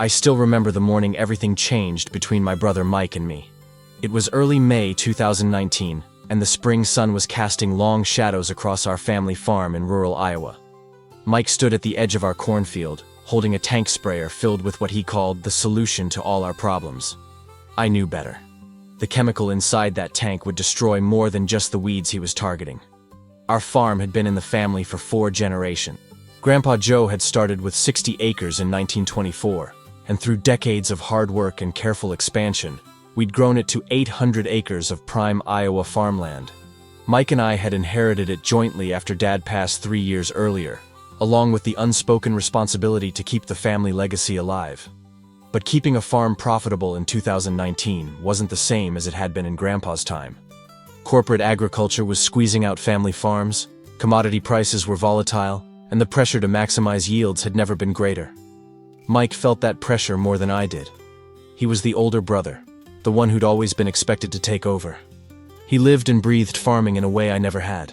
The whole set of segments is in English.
I still remember the morning everything changed between my brother Mike and me. It was early May 2019, and the spring sun was casting long shadows across our family farm in rural Iowa. Mike stood at the edge of our cornfield, holding a tank sprayer filled with what he called the solution to all our problems. I knew better. The chemical inside that tank would destroy more than just the weeds he was targeting. Our farm had been in the family for 4 generations. Grandpa Joe had started with 60 acres in 1924, and through decades of hard work and careful expansion, we'd grown it to 800 acres of prime Iowa farmland. Mike and I had inherited it jointly after Dad passed 3 years earlier, along with the unspoken responsibility to keep the family legacy alive. But keeping a farm profitable in 2019 wasn't the same as it had been in Grandpa's time. Corporate agriculture was squeezing out family farms, commodity prices were volatile, and the pressure to maximize yields had never been greater. Mike felt that pressure more than I did. He was the older brother, the one who'd always been expected to take over. He lived and breathed farming in a way I never had.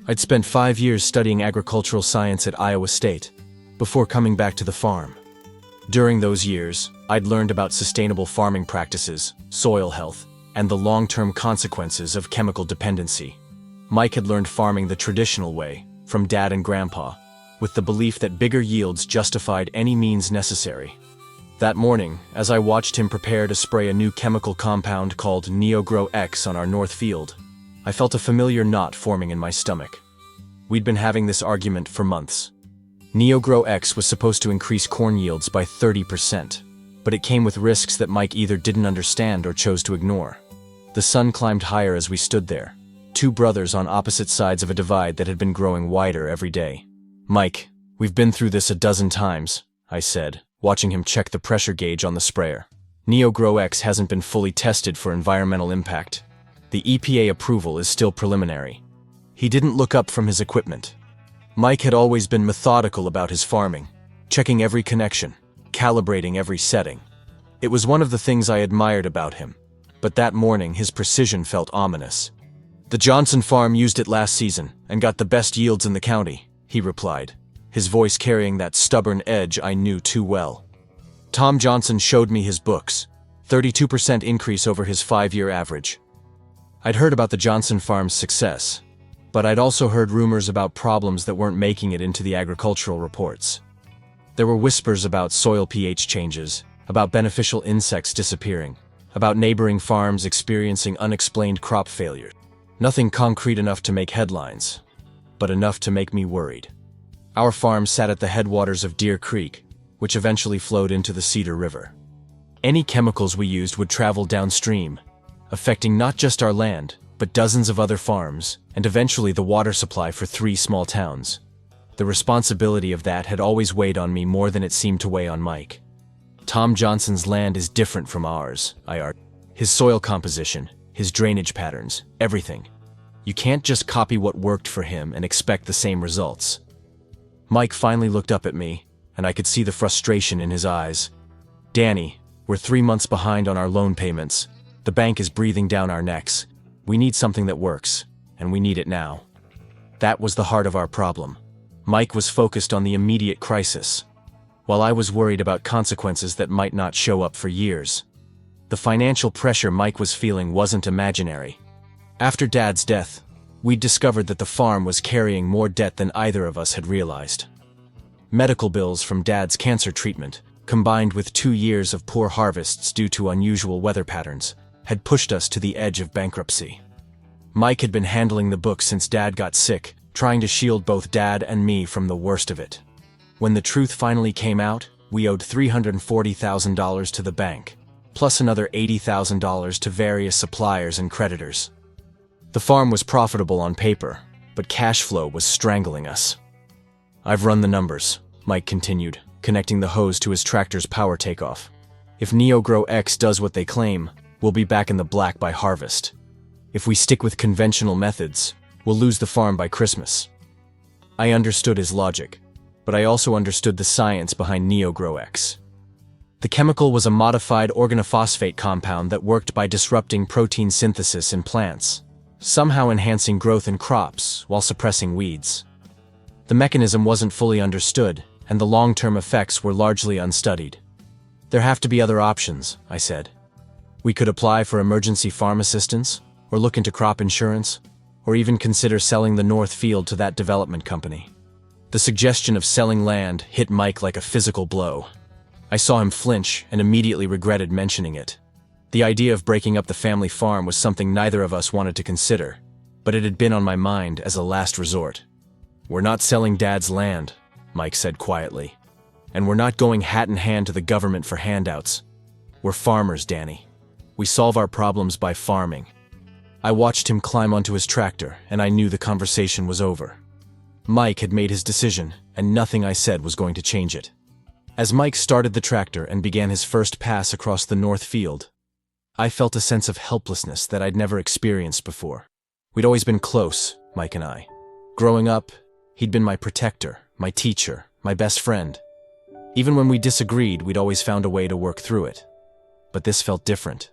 I'd spent 5 years studying agricultural science at Iowa State, before coming back to the farm. During those years, I'd learned about sustainable farming practices, soil health, and the long-term consequences of chemical dependency. Mike had learned farming the traditional way, from Dad and Grandpa, with the belief that bigger yields justified any means necessary. That morning, as I watched him prepare to spray a new chemical compound called NeoGrow-X on our north field, I felt a familiar knot forming in my stomach. We'd been having this argument for months. NeoGrow-X was supposed to increase corn yields by 30%, but it came with risks that Mike either didn't understand or chose to ignore. The sun climbed higher as we stood there, 2 brothers on opposite sides of a divide that had been growing wider every day. "Mike, we've been through this a dozen times," I said, watching him check the pressure gauge on the sprayer. "NeoGrow-X hasn't been fully tested for environmental impact. The EPA approval is still preliminary." He didn't look up from his equipment. Mike had always been methodical about his farming, checking every connection, calibrating every setting. It was one of the things I admired about him, but that morning his precision felt ominous. "The Johnson farm used it last season and got the best yields in the county," he replied, his voice carrying that stubborn edge I knew too well. "Tom Johnson showed me his books, 32% increase over his 5-year average." I'd heard about the Johnson farm's success, but I'd also heard rumors about problems that weren't making it into the agricultural reports. There were whispers about soil pH changes, about beneficial insects disappearing, about neighboring farms experiencing unexplained crop failure. Nothing concrete enough to make headlines, but enough to make me worried. Our farm sat at the headwaters of Deer Creek, which eventually flowed into the Cedar River. Any chemicals we used would travel downstream, affecting not just our land, but dozens of other farms, and eventually the water supply for 3 small towns. The responsibility of that had always weighed on me more than it seemed to weigh on Mike. "Tom Johnson's land is different from ours," I argued. "His soil composition, his drainage patterns, everything. You can't just copy what worked for him and expect the same results." Mike finally looked up at me, and I could see the frustration in his eyes. "Danny, we're 3 months behind on our loan payments. The bank is breathing down our necks. We need something that works, and we need it now." That was the heart of our problem. Mike was focused on the immediate crisis, while I was worried about consequences that might not show up for years. The financial pressure Mike was feeling wasn't imaginary. After Dad's death, we'd discovered that the farm was carrying more debt than either of us had realized. Medical bills from Dad's cancer treatment, combined with 2 years of poor harvests due to unusual weather patterns, had pushed us to the edge of bankruptcy. Mike had been handling the books since Dad got sick, trying to shield both Dad and me from the worst of it. When the truth finally came out, we owed $340,000 to the bank, plus another $80,000 to various suppliers and creditors. The farm was profitable on paper, but cash flow was strangling us. "I've run the numbers," Mike continued, connecting the hose to his tractor's power takeoff. "If NeoGrow-X does what they claim, we'll be back in the black by harvest. If we stick with conventional methods, we'll lose the farm by Christmas." I understood his logic, but I also understood the science behind NeoGrow-X. The chemical was a modified organophosphate compound that worked by disrupting protein synthesis in plants, somehow enhancing growth in crops while suppressing weeds. The mechanism wasn't fully understood, and the long-term effects were largely unstudied. There have to be other options, I said. We could apply for emergency farm assistance, or look into crop insurance, or even consider selling the North Field to that development company. The suggestion of selling land hit Mike like a physical blow. I saw him flinch and immediately regretted mentioning it. The idea of breaking up the family farm was something neither of us wanted to consider, but it had been on my mind as a last resort. We're not selling Dad's land, Mike said quietly. And we're not going hat in hand to the government for handouts. We're farmers, Danny. We solve our problems by farming. I watched him climb onto his tractor, and I knew the conversation was over. Mike had made his decision, and nothing I said was going to change it. As Mike started the tractor and began his first pass across the North Field, I felt a sense of helplessness that I'd never experienced before. We'd always been close, Mike and I. Growing up, he'd been my protector, my teacher, my best friend. Even when we disagreed, we'd always found a way to work through it. But this felt different.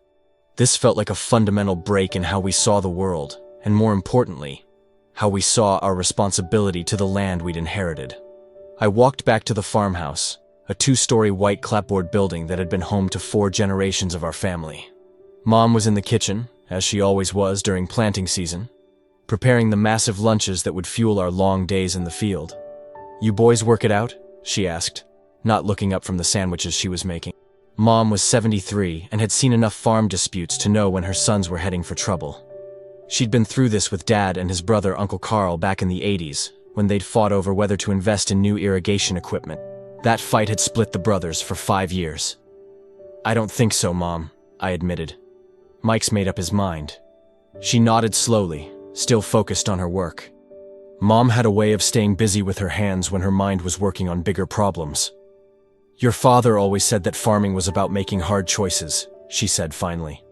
This felt like a fundamental break in how we saw the world, and more importantly, how we saw our responsibility to the land we'd inherited. I walked back to the farmhouse, a 2-story white clapboard building that had been home to 4 generations of our family. Mom was in the kitchen, as she always was during planting season, preparing the massive lunches that would fuel our long days in the field. "You boys work it out?" she asked, not looking up from the sandwiches she was making. Mom was 73 and had seen enough farm disputes to know when her sons were heading for trouble. She'd been through this with Dad and his brother Uncle Carl back in the 80s, when they'd fought over whether to invest in new irrigation equipment. That fight had split the brothers for 5 years. "I don't think so, Mom," I admitted. Mike's made up his mind. She nodded slowly, still focused on her work. Mom had a way of staying busy with her hands when her mind was working on bigger problems. "Your father always said that farming was about making hard choices," she said finally.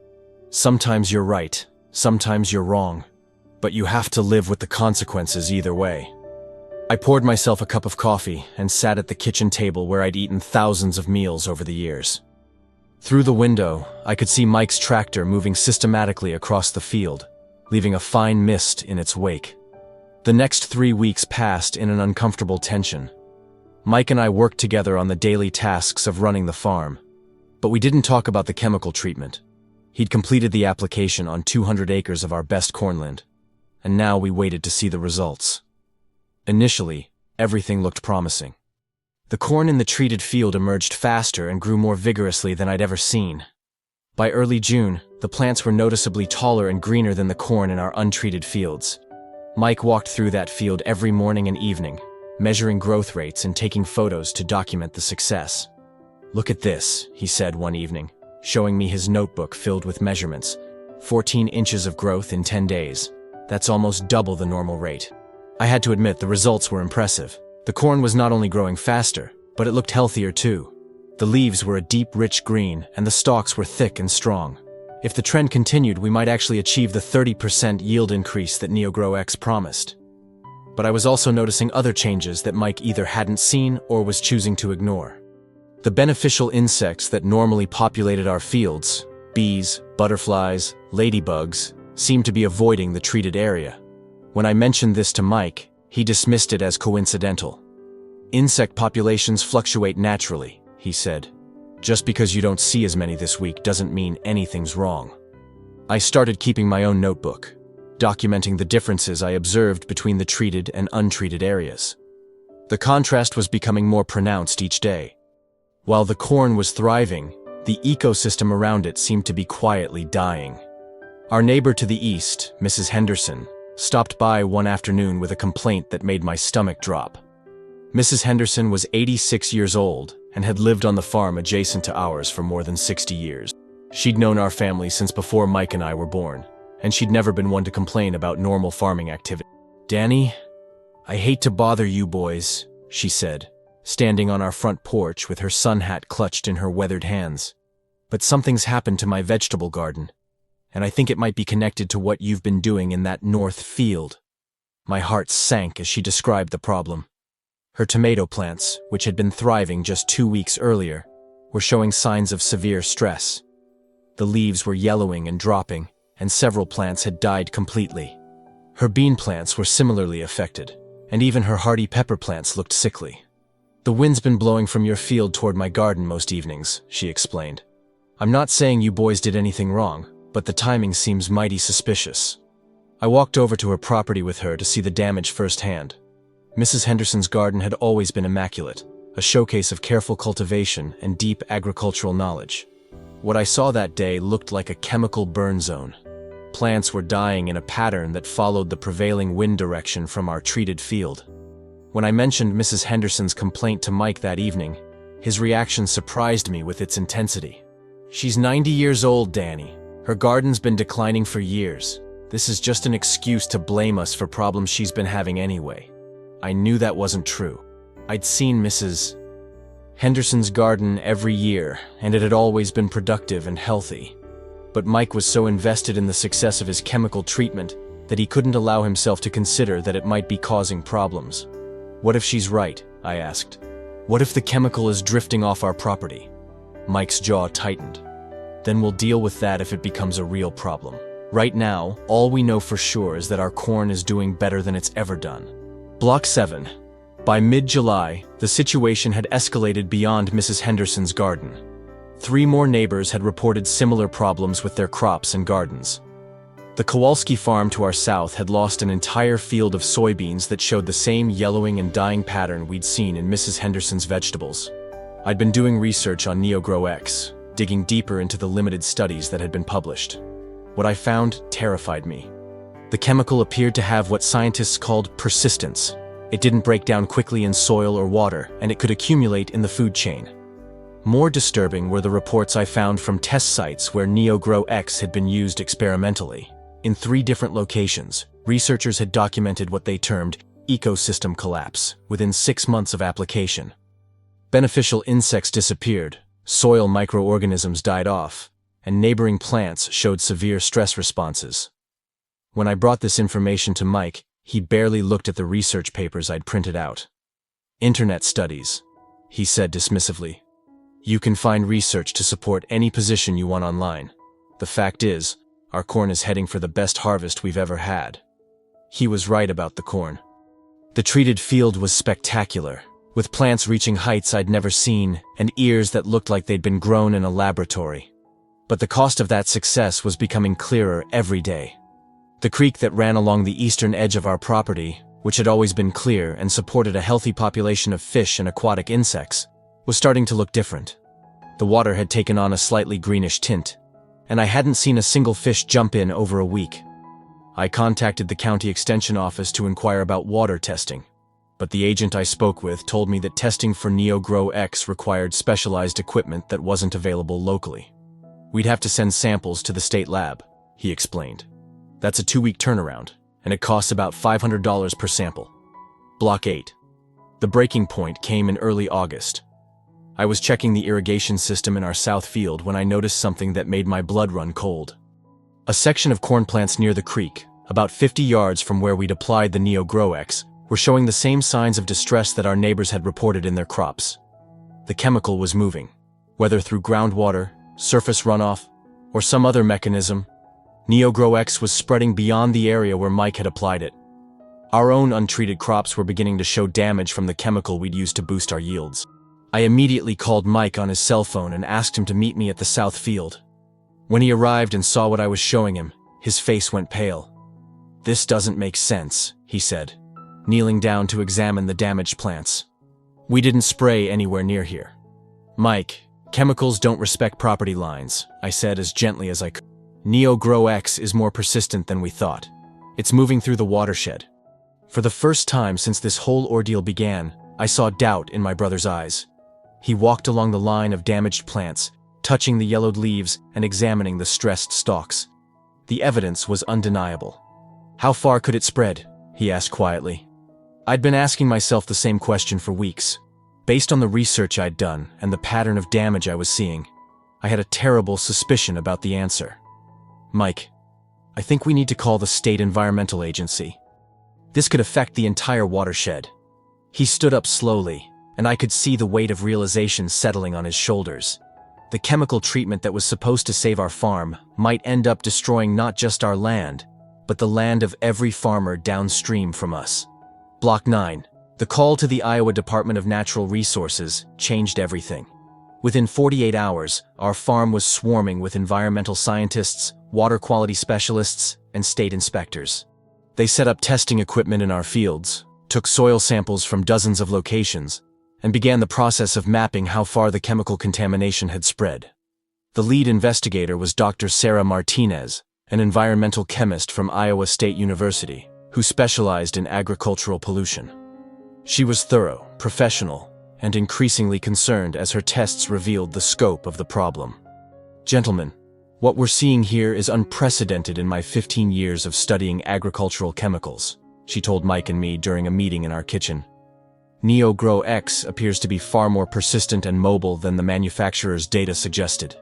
"Sometimes you're right, sometimes you're wrong, but you have to live with the consequences either way." I poured myself a cup of coffee and sat at the kitchen table where I'd eaten thousands of meals over the years. Through the window, I could see Mike's tractor moving systematically across the field, leaving a fine mist in its wake. The next 3 weeks passed in an uncomfortable tension. Mike and I worked together on the daily tasks of running the farm, but we didn't talk about the chemical treatment. He'd completed the application on 200 acres of our best cornland, and now we waited to see the results. Initially, everything looked promising. The corn in the treated field emerged faster and grew more vigorously than I'd ever seen. By early June, the plants were noticeably taller and greener than the corn in our untreated fields. Mike walked through that field every morning and evening, measuring growth rates and taking photos to document the success. "Look at this," he said one evening, showing me his notebook filled with measurements. 14 inches of growth in 10 days. That's almost double the normal rate. I had to admit the results were impressive. The corn was not only growing faster, but it looked healthier too. The leaves were a deep, rich green, and the stalks were thick and strong. If the trend continued, we might actually achieve the 30% yield increase that NeoGrow-X promised. But I was also noticing other changes that Mike either hadn't seen or was choosing to ignore. The beneficial insects that normally populated our fields, bees, butterflies, ladybugs, seemed to be avoiding the treated area. When I mentioned this to Mike, he dismissed it as coincidental. "Insect populations fluctuate naturally," he said. "Just because you don't see as many this week doesn't mean anything's wrong." I started keeping my own notebook, documenting the differences I observed between the treated and untreated areas. The contrast was becoming more pronounced each day. While the corn was thriving, the ecosystem around it seemed to be quietly dying. Our neighbor to the east, Mrs. Henderson, stopped by one afternoon with a complaint that made my stomach drop. Mrs. Henderson was 86 years old and had lived on the farm adjacent to ours for more than 60 years. She'd known our family since before Mike and I were born, and she'd never been one to complain about normal farming activity. "Danny, I hate to bother you boys," she said, standing on our front porch with her sun hat clutched in her weathered hands. "But something's happened to my vegetable garden, and I think it might be connected to what you've been doing in that north field." My heart sank as she described the problem. Her tomato plants, which had been thriving just 2 weeks earlier, were showing signs of severe stress. The leaves were yellowing and dropping, and several plants had died completely. Her bean plants were similarly affected, and even her hardy pepper plants looked sickly. "The wind's been blowing from your field toward my garden most evenings," she explained. "I'm not saying you boys did anything wrong, but the timing seems mighty suspicious." I walked over to her property with her to see the damage firsthand. Mrs. Henderson's garden had always been immaculate, a showcase of careful cultivation and deep agricultural knowledge. What I saw that day looked like a chemical burn zone. Plants were dying in a pattern that followed the prevailing wind direction from our treated field. When I mentioned Mrs. Henderson's complaint to Mike that evening, his reaction surprised me with its intensity. "She's 90 years old, Danny. Her garden's been declining for years. This is just an excuse to blame us for problems she's been having anyway." I knew that wasn't true. I'd seen Mrs. Henderson's garden every year, and it had always been productive and healthy. But Mike was so invested in the success of his chemical treatment that he couldn't allow himself to consider that it might be causing problems. "What if she's right?" I asked. "What if the chemical is drifting off our property?" Mike's jaw tightened. "Then we'll deal with that if it becomes a real problem. Right now, all we know for sure is that our corn is doing better than it's ever done." Block 7. By mid-July, the situation had escalated beyond Mrs. Henderson's garden. 3 more neighbors had reported similar problems with their crops and gardens. The Kowalski farm to our south had lost an entire field of soybeans that showed the same yellowing and dying pattern we'd seen in Mrs. Henderson's vegetables. I'd been doing research on NeoGrow-X, digging deeper into the limited studies that had been published. What I found terrified me. The chemical appeared to have what scientists called persistence. It didn't break down quickly in soil or water, and it could accumulate in the food chain. More disturbing were the reports I found from test sites where NeoGrow-X had been used experimentally. In 3 different locations, researchers had documented what they termed ecosystem collapse within 6 months of application. Beneficial insects disappeared, soil microorganisms died off, and neighboring plants showed severe stress responses. When I brought this information to Mike, he barely looked at the research papers I'd printed out. "Internet studies," he said dismissively. "You can find research to support any position you want online. The fact is, our corn is heading for the best harvest we've ever had." He was right about the corn. The treated field was spectacular, with plants reaching heights I'd never seen and ears that looked like they'd been grown in a laboratory. But the cost of that success was becoming clearer every day. The creek that ran along the eastern edge of our property, which had always been clear and supported a healthy population of fish and aquatic insects, was starting to look different. The water had taken on a slightly greenish tint, and I hadn't seen a single fish jump in over a week. I contacted the county extension office to inquire about water testing, but the agent I spoke with told me that testing for NeoGrow-X required specialized equipment that wasn't available locally. "We'd have to send samples to the state lab," he explained. "That's a 2-week turnaround, and it costs about $500 per sample." Block 8. The breaking point came in early August. I was checking the irrigation system in our south field when I noticed something that made my blood run cold. A section of corn plants near the creek, about 50 yards from where we'd applied the NeoGrow-X, were showing the same signs of distress that our neighbors had reported in their crops. The chemical was moving, whether through groundwater, surface runoff, or some other mechanism. NeoGrow-X was spreading beyond the area where Mike had applied it. Our own untreated crops were beginning to show damage from the chemical we'd used to boost our yields. I immediately called Mike on his cell phone and asked him to meet me at the south field. When he arrived and saw what I was showing him, his face went pale. "This doesn't make sense," he said, kneeling down to examine the damaged plants. "We didn't spray anywhere near here." "Mike, chemicals don't respect property lines," I said as gently as I could. "NeoGrow-X is more persistent than we thought. It's moving through the watershed." For the first time since this whole ordeal began, I saw doubt in my brother's eyes. He walked along the line of damaged plants, touching the yellowed leaves and examining the stressed stalks. The evidence was undeniable. "How far could it spread?" he asked quietly. I'd been asking myself the same question for weeks. Based on the research I'd done and the pattern of damage I was seeing, I had a terrible suspicion about the answer. "Mike, I think we need to call the State Environmental Agency. This could affect the entire watershed." He stood up slowly, and I could see the weight of realization settling on his shoulders. The chemical treatment that was supposed to save our farm might end up destroying not just our land, but the land of every farmer downstream from us. Block 9. The call to the Iowa Department of Natural Resources changed everything. Within 48 hours, our farm was swarming with environmental scientists, water quality specialists, and state inspectors. They set up testing equipment in our fields, took soil samples from dozens of locations, and began the process of mapping how far the chemical contamination had spread. The lead investigator was Dr. Sarah Martinez, an environmental chemist from Iowa State University, who specialized in agricultural pollution. She was thorough, professional, and increasingly concerned as her tests revealed the scope of the problem. Gentlemen, what we're seeing here is unprecedented in my 15 years of studying agricultural chemicals, she told Mike and me during a meeting in our kitchen. NeoGrow-X appears to be far more persistent and mobile than the manufacturer's data suggested.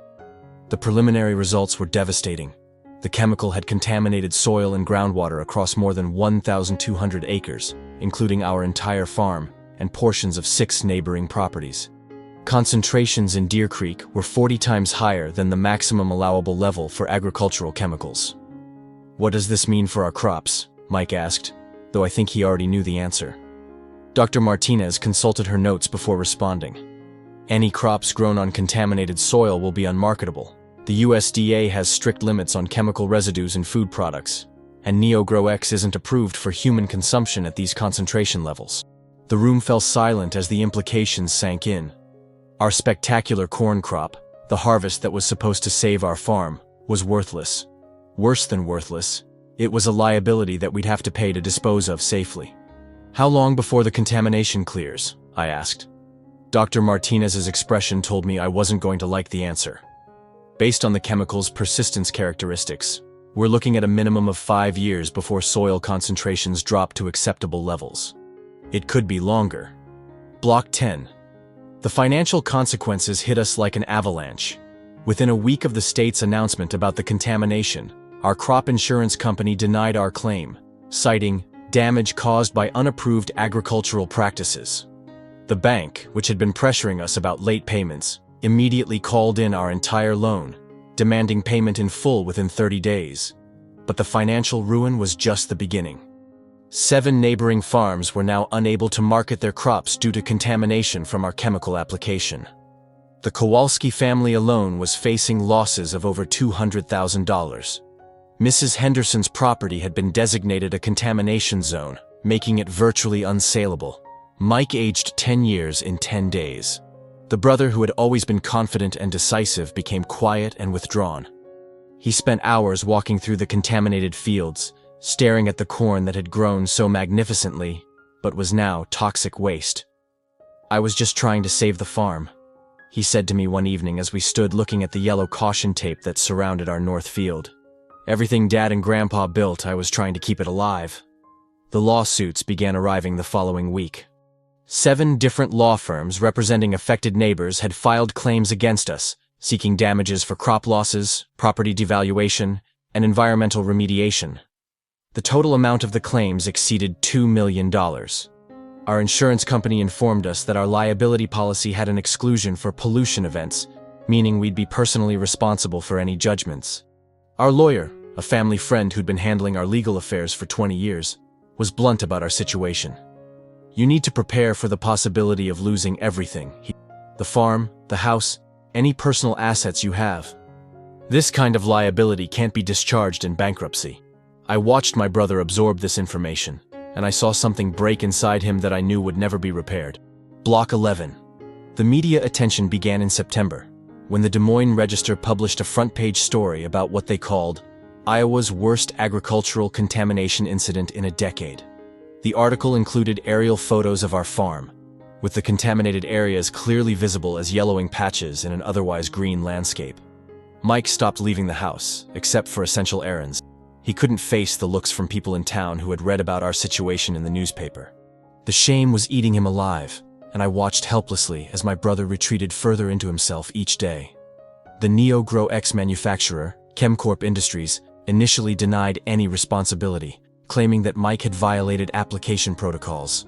The preliminary results were devastating. The chemical had contaminated soil and groundwater across more than 1,200 acres, including our entire farm and portions of 6 neighboring properties. Concentrations in Deer Creek were 40 times higher than the maximum allowable level for agricultural chemicals. "What does this mean for our crops?" Mike asked, though I think he already knew the answer. Dr. Martinez consulted her notes before responding. "Any crops grown on contaminated soil will be unmarketable. The USDA has strict limits on chemical residues in food products, and NeoGrow-X isn't approved for human consumption at these concentration levels." The room fell silent as the implications sank in. Our spectacular corn crop, the harvest that was supposed to save our farm, was worthless. Worse than worthless, it was a liability that we'd have to pay to dispose of safely. "How long before the contamination clears?" I asked. Dr. Martinez's expression told me I wasn't going to like the answer. "Based on the chemical's persistence characteristics, we're looking at a minimum of 5 years before soil concentrations drop to acceptable levels. It could be longer." Block 10. The financial consequences hit us like an avalanche. Within a week of the state's announcement about the contamination, our crop insurance company denied our claim, citing damage caused by unapproved agricultural practices. The bank, which had been pressuring us about late payments, immediately called in our entire loan, demanding payment in full within 30 days. But the financial ruin was just the beginning. 7 neighboring farms were now unable to market their crops due to contamination from our chemical application. The Kowalski family alone was facing losses of over $200,000. Mrs. Henderson's property had been designated a contamination zone, making it virtually unsaleable. Mike aged 10 years in 10 days. The brother who had always been confident and decisive became quiet and withdrawn. He spent hours walking through the contaminated fields, staring at the corn that had grown so magnificently, but was now toxic waste. "I was just trying to save the farm," he said to me one evening as we stood looking at the yellow caution tape that surrounded our north field. "Everything Dad and Grandpa built, I was trying to keep it alive." The lawsuits began arriving the following week. 7 different law firms representing affected neighbors had filed claims against us, seeking damages for crop losses, property devaluation, and environmental remediation. The total amount of the claims exceeded $2 million. Our insurance company informed us that our liability policy had an exclusion for pollution events, meaning we'd be personally responsible for any judgments. Our lawyer, a family friend who'd been handling our legal affairs for 20 years, was blunt about our situation. "You need to prepare for the possibility of losing everything. The farm, the house, any personal assets you have. This kind of liability can't be discharged in bankruptcy." I watched my brother absorb this information, and I saw something break inside him that I knew would never be repaired. Block 11. The media attention began in September, when the Des Moines Register published a front-page story about what they called Iowa's worst agricultural contamination incident in a decade. The article included aerial photos of our farm, with the contaminated areas clearly visible as yellowing patches in an otherwise green landscape. Mike stopped leaving the house, except for essential errands. He couldn't face the looks from people in town who had read about our situation in the newspaper. The shame was eating him alive, and I watched helplessly as my brother retreated further into himself each day. The NeoGrow-X manufacturer, ChemCorp Industries, initially denied any responsibility, claiming that Mike had violated application protocols.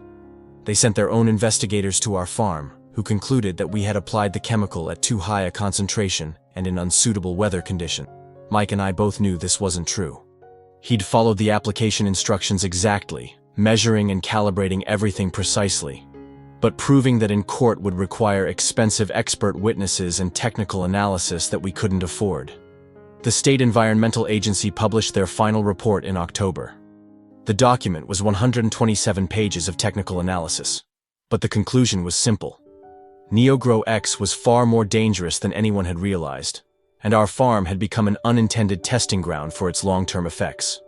They sent their own investigators to our farm, who concluded that we had applied the chemical at too high a concentration and in unsuitable weather conditions. Mike and I both knew this wasn't true. He'd followed the application instructions exactly, measuring and calibrating everything precisely, but proving that in court would require expensive expert witnesses and technical analysis that we couldn't afford. The State Environmental Agency published their final report in October. The document was 127 pages of technical analysis, but the conclusion was simple. NeoGrow-X was far more dangerous than anyone had realized, and our farm had become an unintended testing ground for its long-term effects.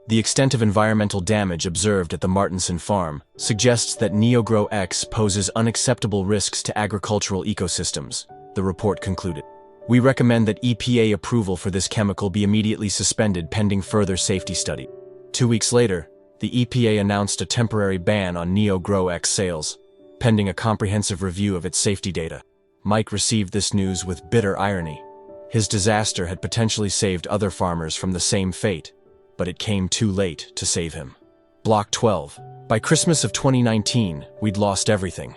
The extent of environmental damage observed at the Martinson farm suggests that NeoGrow-X poses unacceptable risks to agricultural ecosystems, the report concluded. We recommend that EPA approval for this chemical be immediately suspended pending further safety study. 2 weeks later, the EPA announced a temporary ban on NeoGrow-X sales, pending a comprehensive review of its safety data. Mike received this news with bitter irony. His disaster had potentially saved other farmers from the same fate, but it came too late to save him. Block 12. By Christmas of 2019, we'd lost everything.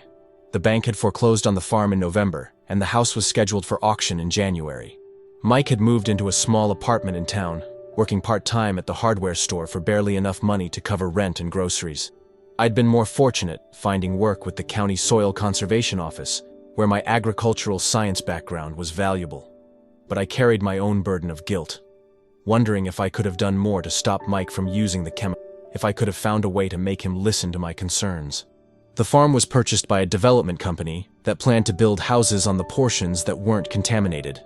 The bank had foreclosed on the farm in November, and the house was scheduled for auction in January. Mike had moved into a small apartment in town, working part-time at the hardware store for barely enough money to cover rent and groceries. I'd been more fortunate finding work with the county soil conservation office, where my agricultural science background was valuable. But I carried my own burden of guilt, wondering if I could have done more to stop Mike from using the chemical, if I could have found a way to make him listen to my concerns. The farm was purchased by a development company that planned to build houses on the portions that weren't contaminated.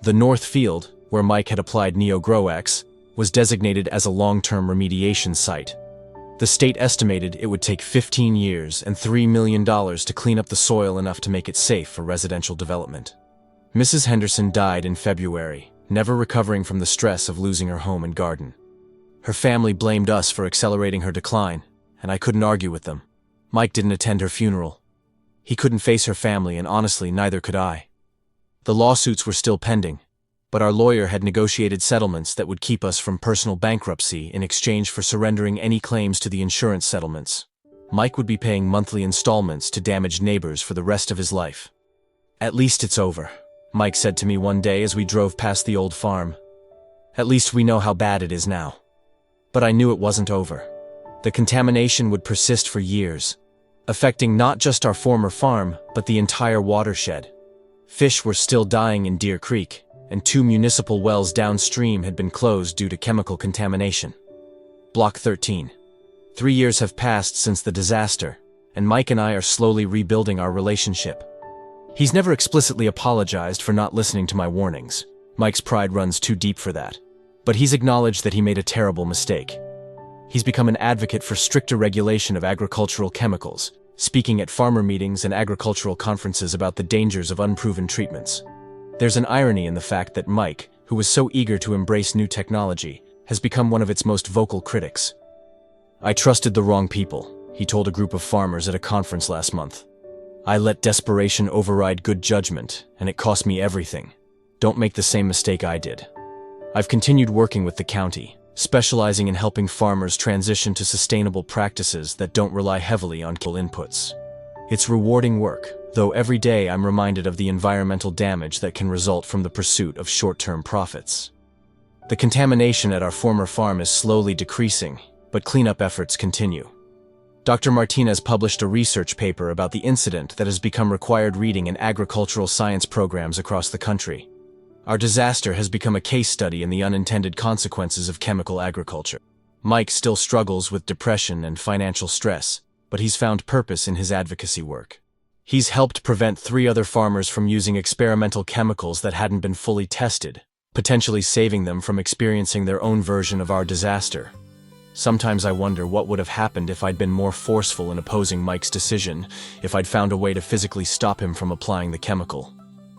The north field, where Mike had applied NeoGrow-X, was designated as a long-term remediation site. The state estimated it would take 15 years and $3 million to clean up the soil enough to make it safe for residential development. Mrs. Henderson died in February, never recovering from the stress of losing her home and garden. Her family blamed us for accelerating her decline, and I couldn't argue with them. Mike didn't attend her funeral. He couldn't face her family, and honestly, neither could I. The lawsuits were still pending, but our lawyer had negotiated settlements that would keep us from personal bankruptcy in exchange for surrendering any claims to the insurance settlements. Mike would be paying monthly installments to damaged neighbors for the rest of his life. "At least it's over," Mike said to me one day as we drove past the old farm. "At least we know how bad it is now." But I knew it wasn't over. The contamination would persist for years, affecting not just our former farm, but the entire watershed. Fish were still dying in Deer Creek, and 2 municipal wells downstream had been closed due to chemical contamination. Block 13. 3 years have passed since the disaster, and Mike and I are slowly rebuilding our relationship. He's never explicitly apologized for not listening to my warnings. Mike's pride runs too deep for that. But he's acknowledged that he made a terrible mistake. He's become an advocate for stricter regulation of agricultural chemicals, speaking at farmer meetings and agricultural conferences about the dangers of unproven treatments. There's an irony in the fact that Mike, who was so eager to embrace new technology, has become one of its most vocal critics. "I trusted the wrong people," he told a group of farmers at a conference last month. "I let desperation override good judgment, and it cost me everything. Don't make the same mistake I did." I've continued working with the county, specializing in helping farmers transition to sustainable practices that don't rely heavily on chemical inputs. It's rewarding work, though every day I'm reminded of the environmental damage that can result from the pursuit of short-term profits. The contamination at our former farm is slowly decreasing, but cleanup efforts continue. Dr. Martinez published a research paper about the incident that has become required reading in agricultural science programs across the country. Our disaster has become a case study in the unintended consequences of chemical agriculture. Mike still struggles with depression and financial stress, but he's found purpose in his advocacy work. He's helped prevent 3 other farmers from using experimental chemicals that hadn't been fully tested, potentially saving them from experiencing their own version of our disaster. Sometimes I wonder what would have happened if I'd been more forceful in opposing Mike's decision, if I'd found a way to physically stop him from applying the chemical.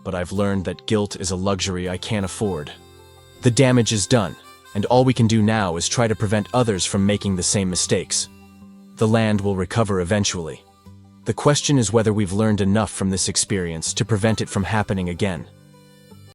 But I've learned that guilt is a luxury I can't afford. The damage is done, and all we can do now is try to prevent others from making the same mistakes. The land will recover eventually. The question is whether we've learned enough from this experience to prevent it from happening again.